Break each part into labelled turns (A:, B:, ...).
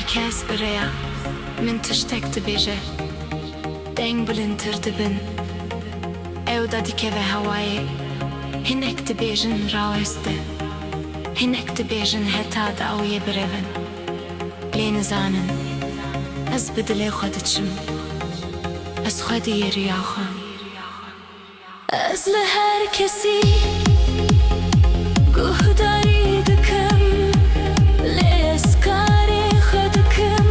A: kes biraya min tiştek dibêje deng bilindtir dibin ew da dikeve hewayê hinek dibêjin raweste hinek dibêjin heta da ew yê birevin lê nizanin ez bi dilê xwe diçim ez xwe diyêriya xwe ez li her kesî guhdarî dikim lê ez karê xwe dikim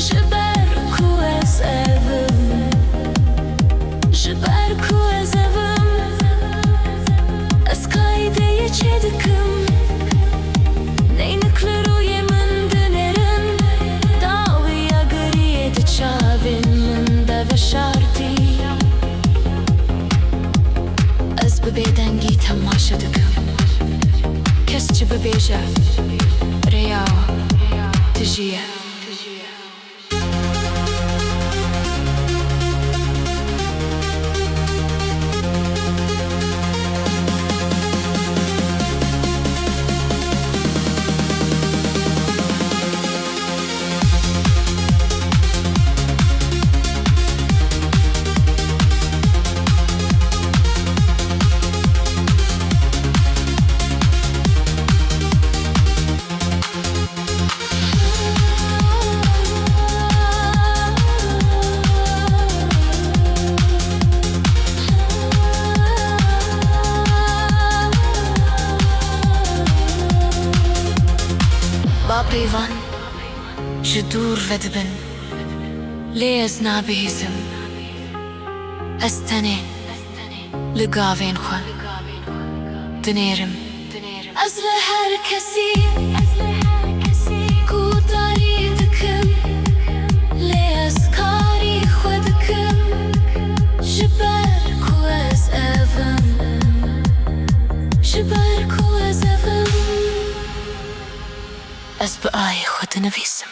A: ji ber ku ez evim ji ber ku ez evim ez kaydeyê çê dikim neynikli rûyê min dinerin dawiya giriyê di çavên min de veşartî ez bi bêdengî temaşe dikim kes çi bibêje rêya dijiye peyvan ji dûr vedibin lê ez nabihîzim ez tenê li gavên xwe dinêrim ez li her kesî guhdarî dikim lê ez karî xwe dikim ji ber ku ez evim ji ber ku ez evim ez bi ayê xwe dinivîsim.